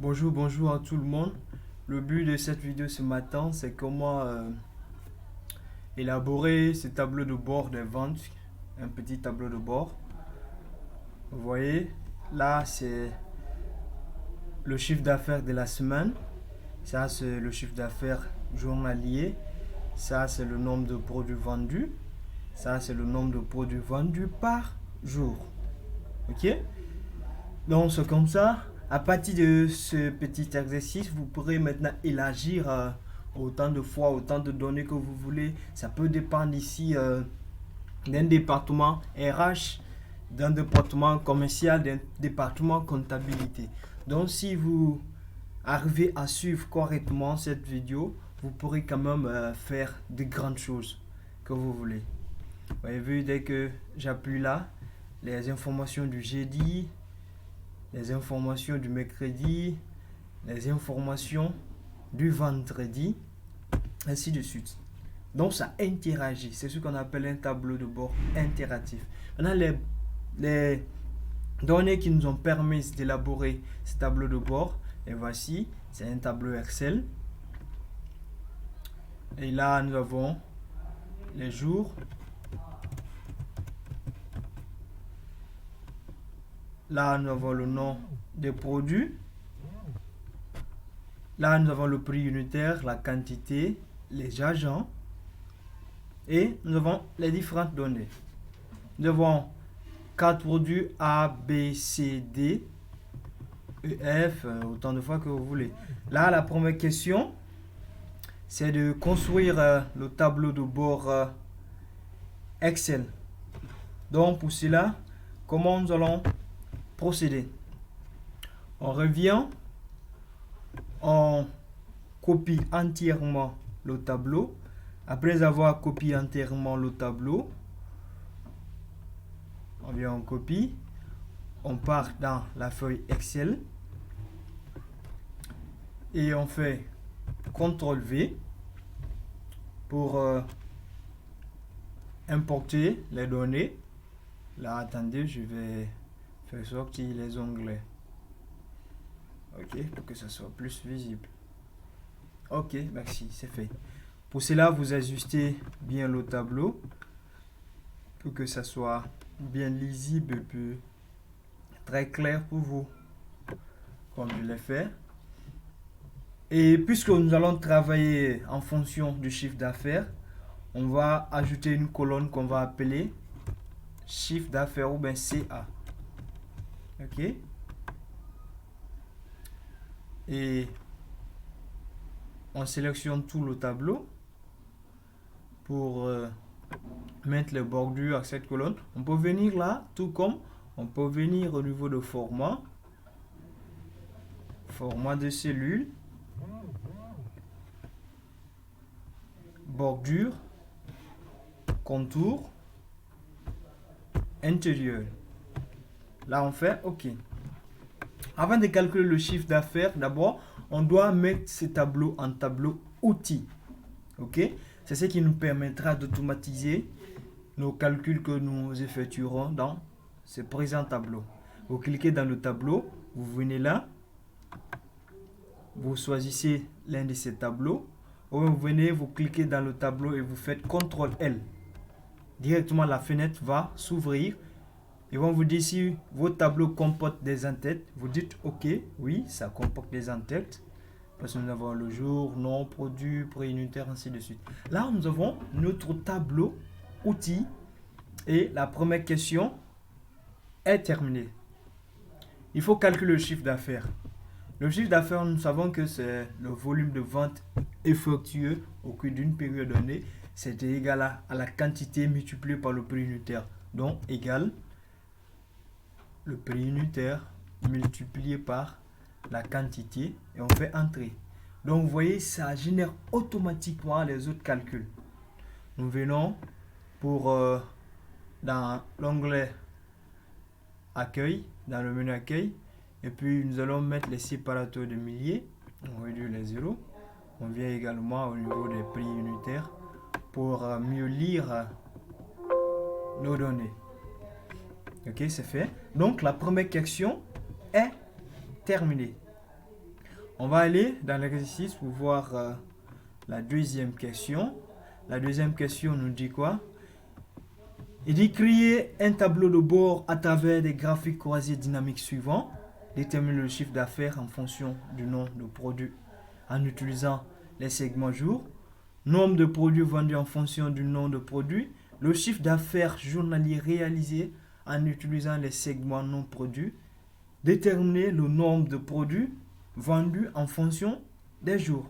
Bonjour à tout le monde. Le but de cette vidéo ce matin, c'est comment élaborer ce tableau de bord des ventes, un petit tableau de bord. Vous voyez, là c'est le chiffre d'affaires de la semaine. Ça c'est le chiffre d'affaires journalier. Ça c'est le nombre de produits vendus. Ça c'est le nombre de produits vendus par jour. Ok? Donc c'est comme ça. À partir de ce petit exercice, vous pourrez maintenant élargir autant de fois, autant de données que vous voulez. Ça peut dépendre ici d'un département RH, d'un département commercial, d'un département comptabilité. Donc si vous arrivez à suivre correctement cette vidéo, vous pourrez quand même faire de grandes choses que vous voulez. Vous avez vu, dès que j'appuie là, les informations du jeudi, les informations du mercredi, les informations du vendredi, ainsi de suite. Donc ça interagit, c'est ce qu'on appelle un tableau de bord interactif. Maintenant, les données qui nous ont permis d'élaborer ce tableau de bord, et voici, c'est un tableau Excel. Et là, nous avons les jours. Là, nous avons le nom des produits. Là, nous avons le prix unitaire, la quantité, les agents. Et nous avons les différentes données. Nous avons 4 produits A, B, C, D, E, F, autant de fois que vous voulez. Là, la première question, c'est de construire le tableau de bord Excel. Donc, pour cela, comment nous allons procéder? On revient, on copie entièrement le tableau. Après avoir copié entièrement le tableau, on vient en copie, on part dans la feuille Excel et on fait CTRL V pour importer les données. Là, attendez, je vais faire sortir les onglets. Ok, pour que ça soit plus visible. Ok, merci, c'est fait. Pour cela, vous ajustez bien le tableau pour que ça soit bien lisible et puis très clair pour vous, comme je l'ai fait. Et puisque nous allons travailler en fonction du chiffre d'affaires, on va ajouter une colonne qu'on va appeler chiffre d'affaires ou bien CA. Ok? Et on sélectionne tout le tableau pour mettre les bordures à cette colonne. On peut venir là, tout comme on peut venir au niveau de format de cellule, bordure, contour, intérieur. Là, on fait OK. Avant de calculer le chiffre d'affaires, d'abord, on doit mettre ce tableau en tableau outils. OK? C'est ce qui nous permettra d'automatiser nos calculs que nous effectuerons dans ce présent tableau. Vous cliquez dans le tableau, vous venez là, vous choisissez l'un de ces tableaux, ou vous venez, vous cliquez dans le tableau et vous faites CTRL L. Directement, la fenêtre va s'ouvrir. Ils vont vous dire si votre tableau comporte des en-têtes. Vous dites OK, oui, ça comporte des en-têtes. Parce que nous avons le jour, nom, produit, prix unitaire, ainsi de suite. Là, nous avons notre tableau outils. Et la première question est terminée. Il faut calculer le chiffre d'affaires. Le chiffre d'affaires, nous savons que c'est le volume de vente effectué au cours d'une période donnée. C'est égal à la quantité multipliée par le prix unitaire. Donc, égal le prix unitaire multiplié par la quantité. Et on fait entrer. Donc, vous voyez, ça génère automatiquement les autres calculs. Nous venons pour dans l'onglet accueil, dans le menu accueil. Et puis, nous allons mettre les séparateurs de milliers. On réduit les zéros. On vient également au niveau des prix unitaires pour mieux lire nos données. Ok, c'est fait. Donc, la première question est terminée. On va aller dans l'exercice pour voir la deuxième question. La deuxième question nous dit quoi? Il dit créer un tableau de bord à travers des graphiques croisés dynamiques suivants. Déterminer le chiffre d'affaires en fonction du nom de produit en utilisant les segments jours. Nombre de produits vendus en fonction du nom de produit. Le chiffre d'affaires journalier réalisé en utilisant les segments non produits. Déterminer le nombre de produits vendus en fonction des jours.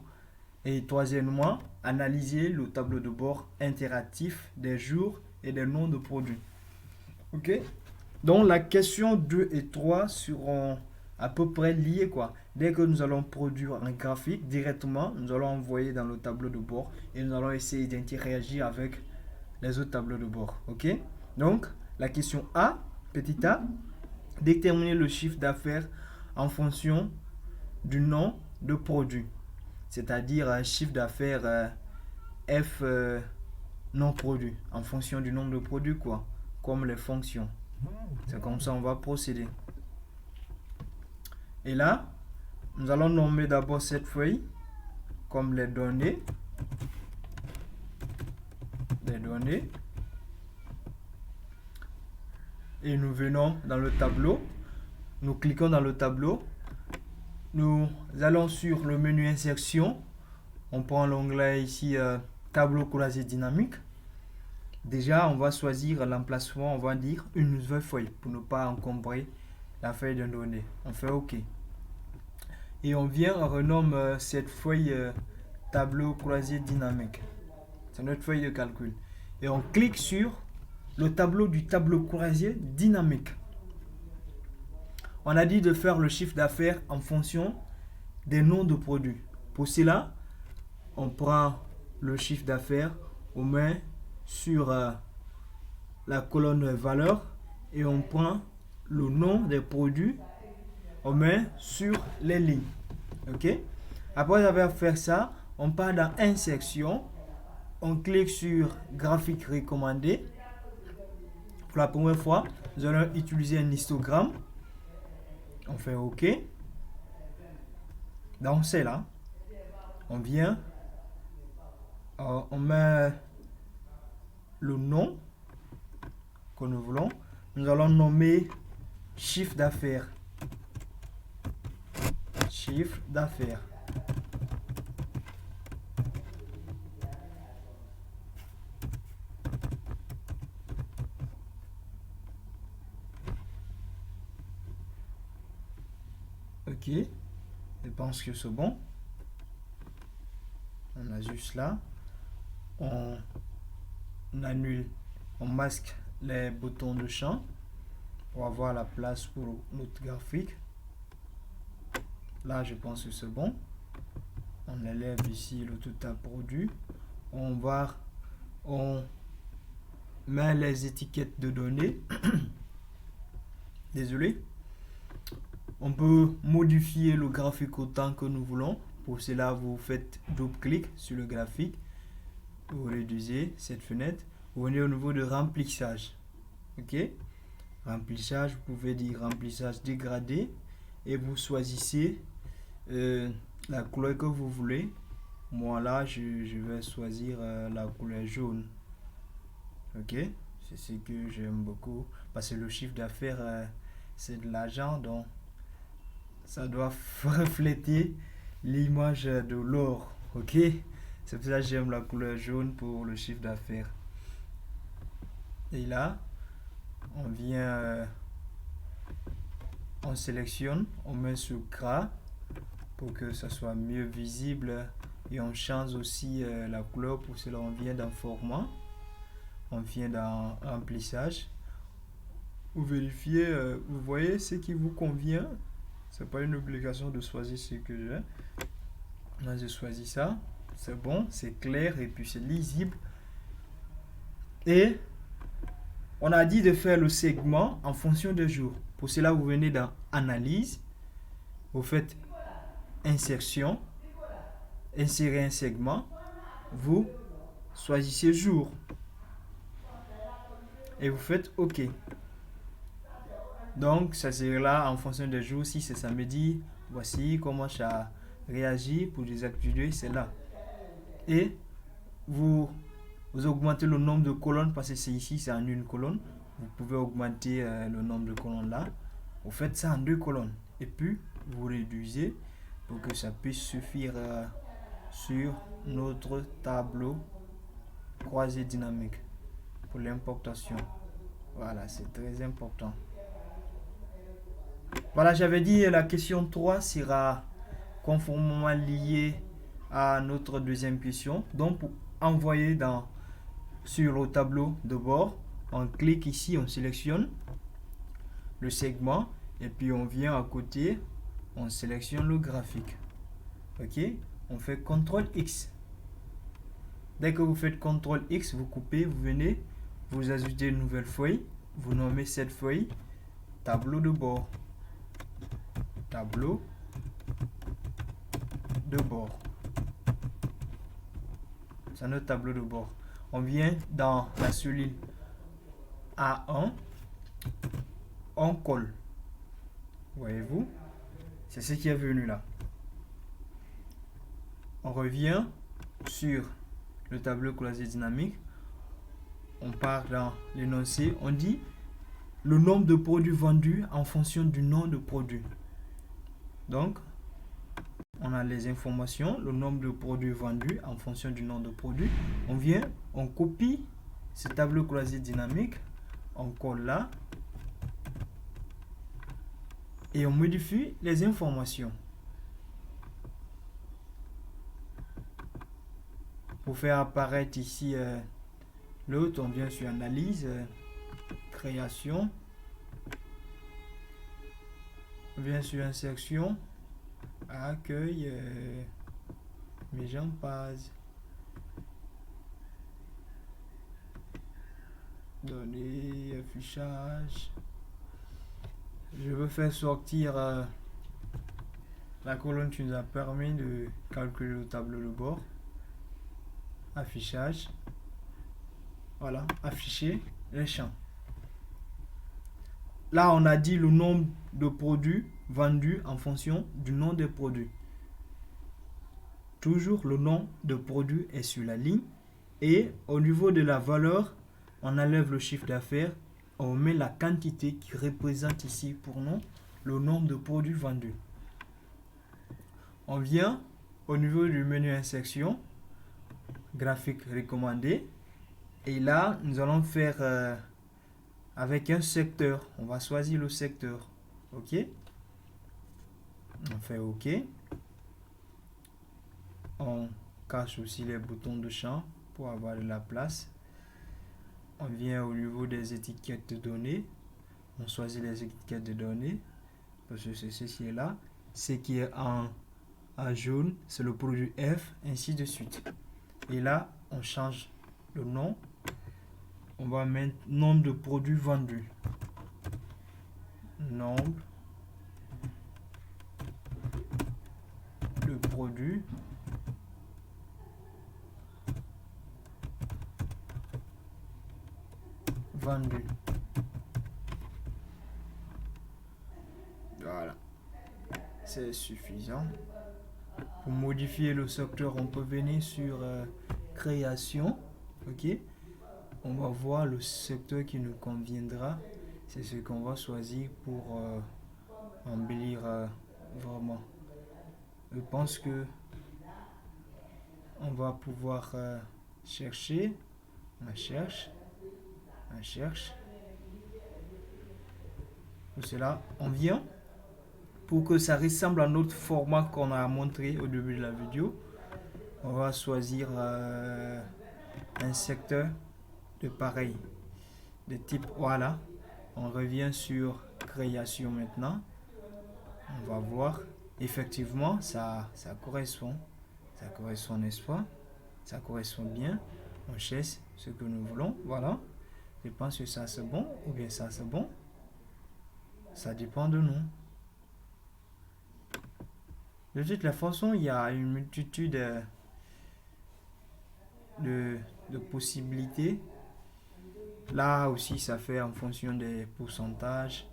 Et troisièmement, analyser le tableau de bord interactif des jours et des noms de produits. Ok? Donc la question 2 et 3 seront à peu près liées quoi. Dès que nous allons produire un graphique directement, nous allons envoyer dans le tableau de bord et nous allons essayer d'interagir avec les autres tableaux de bord. Ok? Donc la question A, petit a, déterminer le chiffre d'affaires en fonction du nom de produit. C'est-à-dire un chiffre d'affaires F non produit en fonction du nombre de produits quoi, comme les fonctions. C'est comme ça on va procéder. Et là, nous allons nommer d'abord cette feuille comme les données. Et nous venons dans le tableau. Nous cliquons dans le tableau. Nous allons sur le menu insertion. On prend l'onglet ici tableau croisé dynamique. Déjà, on va choisir l'emplacement. On va dire une nouvelle feuille pour ne pas encombrer la feuille de données. On fait OK. Et on vient, on renomme cette feuille tableau croisé dynamique. C'est notre feuille de calcul. Et on clique sur le tableau du tableau croisé dynamique. On a dit de faire le chiffre d'affaires en fonction des noms de produits. Pour cela, on prend le chiffre d'affaires, on met sur la colonne valeur et on prend le nom des produits, on met sur les lignes. Ok? Après avoir fait ça, on part dans insertion, on clique sur graphique recommandé. Pour la première fois, nous allons utiliser un histogramme. On fait OK. Donc c'est là. On vient. On met le nom que nous voulons. Nous allons nommer chiffre d'affaires. Chiffre d'affaires. Ok, je pense que c'est bon. On a juste là. On annule, on masque les boutons de champ pour avoir la place pour notre graphique. Là, je pense que c'est bon. On élève ici le total produit. On met les étiquettes de données. Désolé. On peut modifier le graphique autant que nous voulons. Pour cela, vous faites double-clic sur le graphique. Vous réduisez cette fenêtre. Vous venez au niveau de remplissage. Ok? Remplissage, vous pouvez dire remplissage dégradé. Et vous choisissez la couleur que vous voulez. Moi là, je vais choisir la couleur jaune. Ok? C'est ce que j'aime beaucoup. Parce que le chiffre d'affaires, c'est de l'argent. Donc, ça doit refléter l'image de l'or. Ok? C'est pour ça que j'aime la couleur jaune pour le chiffre d'affaires. Et là, on vient, on sélectionne, on met sur gras pour que ça soit mieux visible. Et on change aussi la couleur. Pour cela, on vient dans format. On vient dans remplissage. Vous vérifiez, vous voyez ce qui vous convient. C'est pas une obligation de choisir ce que j'ai. Là, j'ai choisi ça. C'est bon, c'est clair et puis c'est lisible. Et on a dit de faire le segment en fonction des jours. Pour cela, vous venez dans Analyse. Vous faites Insertion. Insérer un segment. Vous choisissez jour. Et vous faites OK. Donc, ça sera là en fonction des jours. Si c'est samedi, voici comment ça réagir, pour désactiver, c'est là. Et vous augmentez le nombre de colonnes parce que c'est ici, c'est en une colonne. Vous pouvez augmenter le nombre de colonnes là. Vous faites ça en 2 colonnes. Et puis, vous réduisez pour que ça puisse suffire sur notre tableau croisé dynamique pour l'importation. Voilà, c'est très important. Voilà, j'avais dit la question 3 sera conformément liée à notre deuxième question. Donc, pour envoyer sur le tableau de bord, on clique ici, on sélectionne le segment et puis on vient à côté, on sélectionne le graphique. Ok, on fait CTRL X. Dès que vous faites CTRL X, vous coupez, vous venez, vous ajoutez une nouvelle feuille, vous nommez cette feuille tableau de bord. Tableau de bord. C'est notre tableau de bord. On vient dans la cellule A1, on colle. Voyez-vous? C'est ce qui est venu là. On revient sur le tableau croisé dynamique. On part dans l'énoncé. On dit le nombre de produits vendus en fonction du nom de produit. Donc, on a les informations, le nombre de produits vendus en fonction du nom de produit. On vient, on copie ce tableau croisé dynamique, on colle là et on modifie les informations. Pour faire apparaître ici l'autre, on vient sur analyse, création, on vient sur insertion, accueil, mais j'en passe. Données, affichage. Je veux faire sortir la colonne qui nous a permis de calculer le tableau de bord. Affichage. Voilà, afficher les champs. Là, on a dit le nombre de produits vendus en fonction du nom des produits. Toujours le nom de produit est sur la ligne. Et au niveau de la valeur, on enlève le chiffre d'affaires. On met la quantité qui représente ici pour nous le nombre de produits vendus. On vient au niveau du menu insertion, graphique recommandé. Et là, nous allons faire avec un secteur. On va choisir le secteur. OK. On fait OK. On cache aussi les boutons de champ pour avoir de la place. On vient au niveau des étiquettes de données. On choisit les étiquettes de données. Parce que c'est ceci est là. Ce qui est en jaune, c'est le produit F, ainsi de suite. Et là, on change le nom. On va mettre nombre de produits vendus. Nombre de produits vendus. Voilà. C'est suffisant. Pour modifier le secteur, on peut venir sur création. OK. On va voir le secteur qui nous conviendra. C'est ce qu'on va choisir pour embellir vraiment. Je pense que on va pouvoir chercher. On cherche. Pour cela, on vient pour que ça ressemble à notre format qu'on a montré au début de la vidéo. On va choisir un secteur de pareil, de type voilà. On revient sur création maintenant. On va voir. Effectivement, ça correspond. Ça correspond, n'est-ce pas? Ça correspond bien. On cherche ce que nous voulons. Voilà. Je pense que ça c'est bon ou bien ça c'est bon. Ça dépend de nous. De toutes les façons, il y a une multitude de possibilités. Là aussi, ça fait en fonction des pourcentages,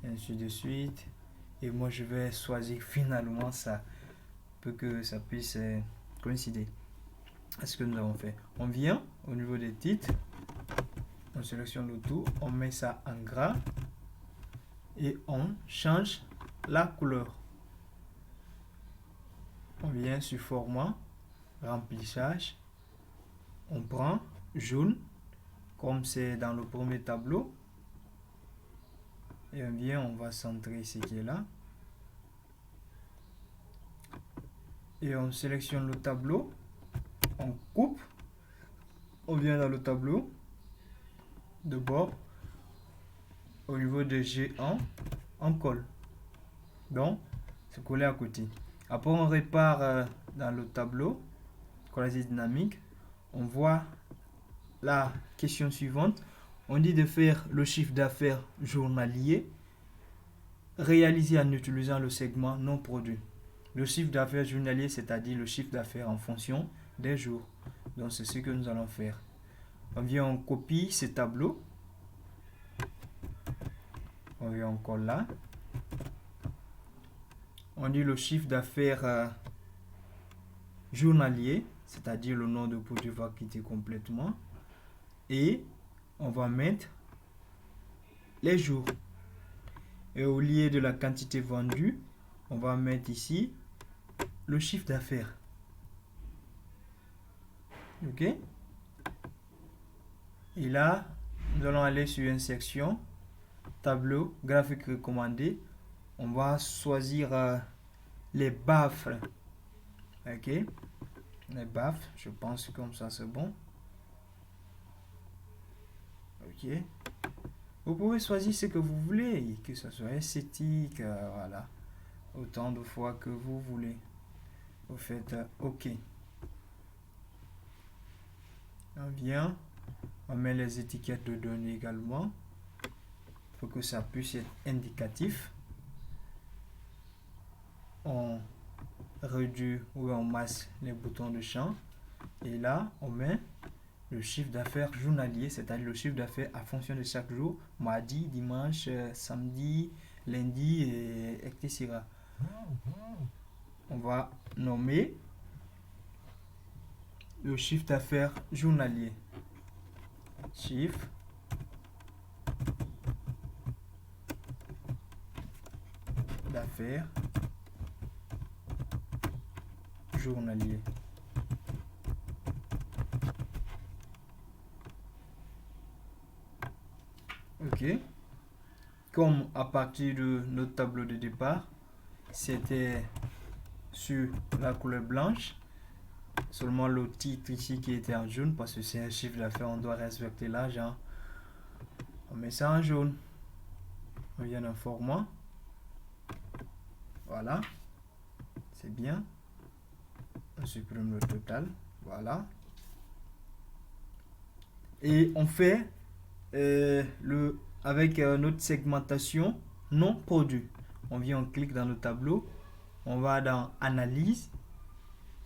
et ainsi de suite. Et moi, je vais choisir finalement ça. pour que ça puisse coïncider à ce que nous avons fait. On vient au niveau des titres, on sélectionne le tout, on met ça en gras et on change la couleur. On vient sur format, remplissage, on prend jaune comme c'est dans le premier tableau et on vient, on va centrer ce qui est là et on sélectionne le tableau, on coupe, on vient dans le tableau de bord, au niveau de G1 on colle, donc c'est collé à côté. Après on répare dans le tableau collage dynamique, on voit la question suivante. On dit de faire le chiffre d'affaires journalier réalisé en utilisant le segment non produit. Le chiffre d'affaires journalier, c'est-à-dire le chiffre d'affaires en fonction des jours. Donc c'est ce que nous allons faire. On vient, on copie ce tableau. On vient, on colle là. On dit le chiffre d'affaires journalier, c'est-à-dire le nom de produit va quitter complètement. Et on va mettre les jours. Et au lieu de la quantité vendue, on va mettre ici le chiffre d'affaires. Ok? Et là, nous allons aller sur une section, tableau, graphique recommandé. On va choisir les baffles. Ok? Les baffles, je pense que comme ça c'est bon. Ok? Vous pouvez choisir ce que vous voulez, que ce soit esthétique, voilà. Autant de fois que vous voulez. Vous faites OK. On vient, on met les étiquettes de données également pour que ça puisse être indicatif. On réduit ou on masque les boutons de champ et là on met le chiffre d'affaires journalier, c'est-à-dire le chiffre d'affaires à fonction de chaque jour, mardi, dimanche, samedi, lundi, etc. On va nommer le chiffre d'affaires journalier. Chiffre d'affaires journalier. Ok. Comme à partir de notre tableau de départ, c'était sur la couleur blanche, seulement le titre ici qui était en jaune parce que c'est un chiffre d'affaires, on doit respecter l'argent. On met ça en jaune. On vient dans format. Voilà. C'est bien. On supprime le total. Voilà. Et on fait avec notre segmentation non produit. On vient, on clique dans le tableau. On va dans analyse,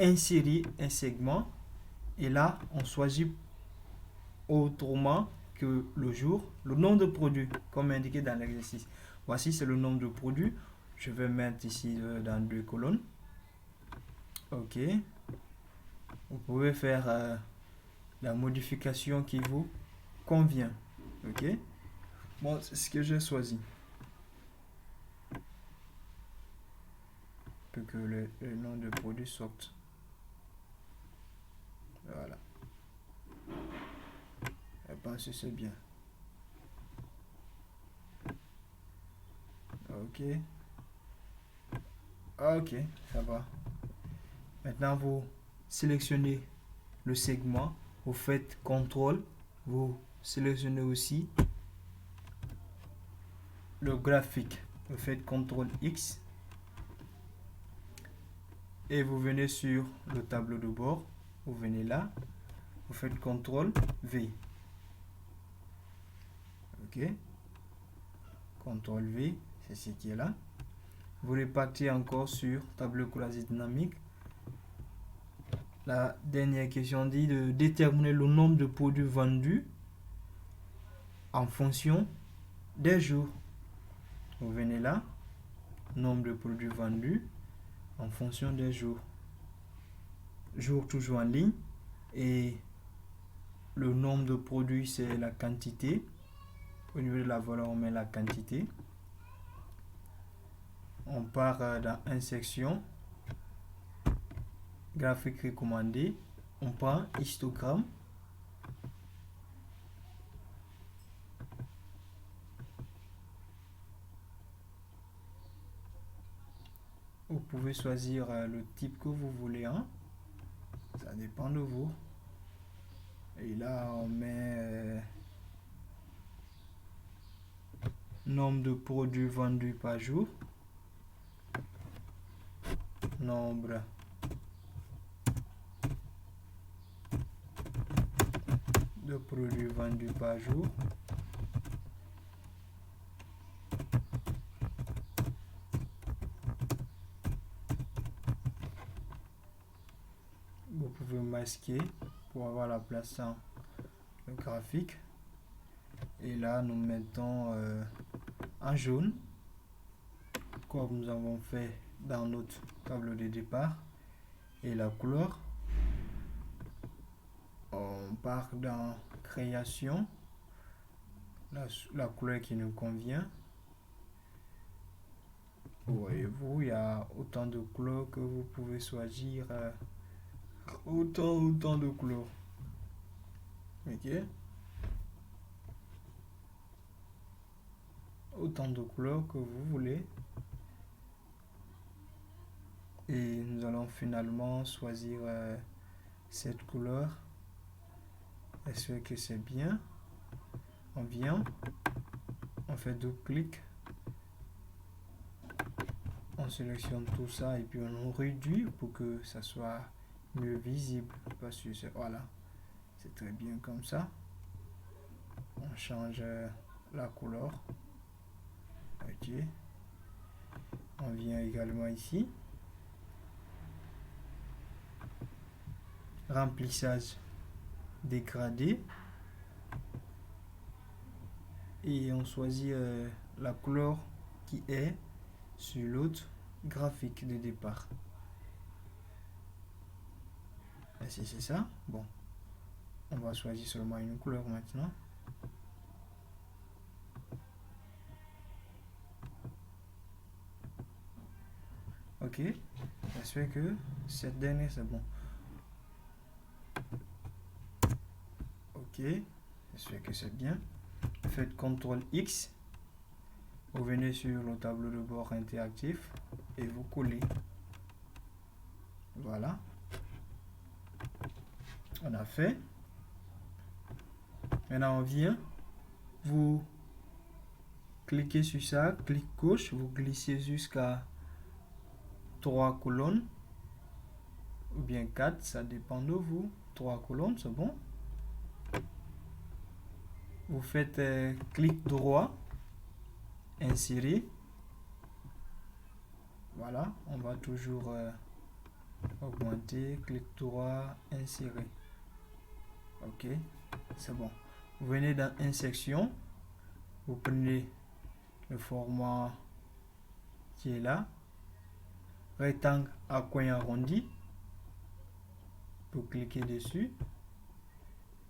insérer un segment. Et là, on choisit autrement que le jour, le nombre de produits, comme indiqué dans l'exercice. Voici, c'est le nombre de produits. Je vais mettre ici dans 2 colonnes. Ok. Vous pouvez faire la modification qui vous convient. Ok. Bon, c'est ce que j'ai choisi. Pour que le nom de produit sorte. Voilà. Je pense que c'est bien. Ok. Ok, ça va. Maintenant, vous sélectionnez le segment. Vous faites CTRL. Vous sélectionnez aussi le graphique. Vous faites CTRL X. Et vous venez sur le tableau de bord. Vous venez là. Vous faites CTRL V. Ok. CTRL V, c'est ce qui est là. Vous repartez encore sur tableau croisé dynamique. La dernière question dit de déterminer le nombre de produits vendus en fonction des jours. Vous venez là, nombre de produits vendus en fonction des jours. Jour toujours en ligne. Et le nombre de produits, c'est la quantité. Au niveau de la valeur, on met la quantité. On part dans une section. Graphique recommandé. On prend histogramme. Vous pouvez choisir le type que vous voulez. Hein? Ça dépend de vous. Et là, on met nombre de produits vendus par jour. Nombre de produits vendus par jour. Vous pouvez masquer pour avoir la place dans le graphique. Et là, nous mettons en jaune, comme nous avons fait dans notre tableau de départ. Et la couleur, on part dans création, la couleur qui nous convient. Voyez-vous, il y a autant de couleurs que vous pouvez choisir. Autant de couleurs. Ok. Autant de couleurs que vous voulez. Et nous allons finalement choisir cette couleur. Est-ce que c'est bien? On vient, on fait double clic, on sélectionne tout ça et puis on réduit pour que ça soit mieux visible. Parce que voilà, c'est très bien comme ça. On change la couleur. Ok. On vient également ici. Remplissage dégradé. Et on choisit la couleur qui est sur l'autre graphique de départ. Et si c'est ça, bon, on va choisir seulement une couleur maintenant. Ok, j'espère que cette dernière c'est bon. Ok, j'espère que c'est bien. Faites CTRL X, vous venez sur le tableau de bord interactif et vous collez. Voilà, on a fait. Maintenant on vient, vous cliquez sur ça, clic gauche, vous glissez jusqu'à 3 colonnes ou bien 4, ça dépend de vous. 3 colonnes, c'est bon. Vous faites clic droit, insérer. Voilà, on va toujours augmenter, clic droit, insérer. Ok, c'est bon. Vous venez dans Insertion, vous prenez le format qui est là, rectangle à coin arrondi, vous cliquez dessus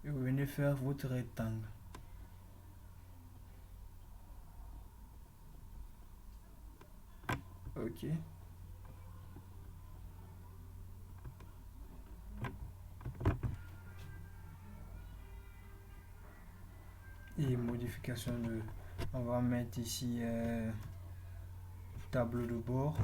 et vous venez faire votre rectangle. Ok. Et modification de, on va mettre ici tableau de bord,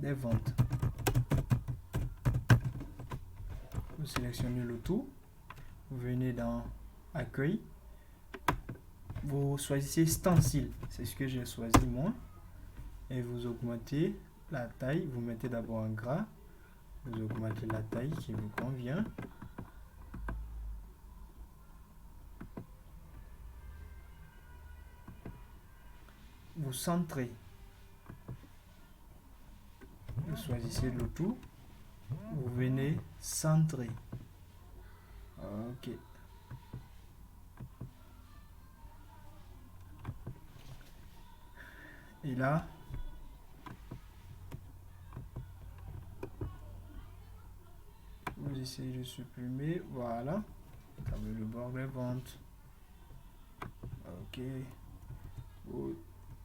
des ventes. Vous sélectionnez le tout, vous venez dans accueil, vous choisissez stencil, c'est ce que j'ai choisi moi, et vous augmentez la taille, vous mettez d'abord en gras, vous augmentez la taille qui vous convient. Vous centrez, vous choisissez le tout, vous venez centrer. Ok. Et là, vous essayez de supprimer. Voilà. Tableau de bord des ventes. Ok. Vous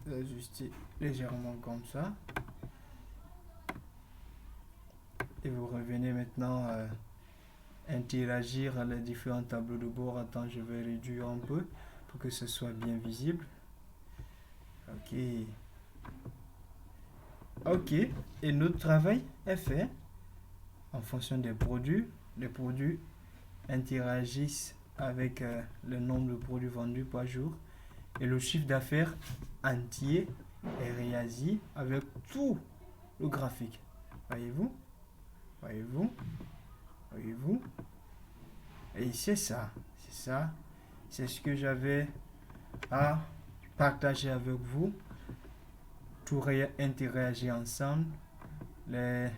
ajustez légèrement comme ça. Et vous revenez maintenant interagir les différents tableaux de bord. Attends, je vais réduire un peu pour que ce soit bien visible. Ok. Ok. Et notre travail est fait en fonction des produits. Les produits interagissent avec le nombre de produits vendus par jour. Et le chiffre d'affaires entier est réagi avec tout le graphique. Voyez-vous? Voyez-vous? Voyez-vous? Et c'est ça. C'est ça. C'est ce que j'avais à partager avec vous. Tout interagir ensemble. Les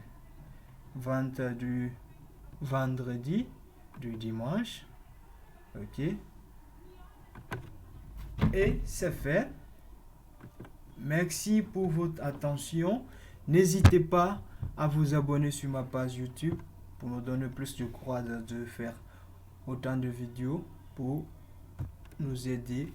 ventes du vendredi, du dimanche. Ok. Et c'est fait. Merci pour votre attention. N'hésitez pas à vous abonner sur ma page YouTube pour me donner plus de courage de faire autant de vidéos pour nous aider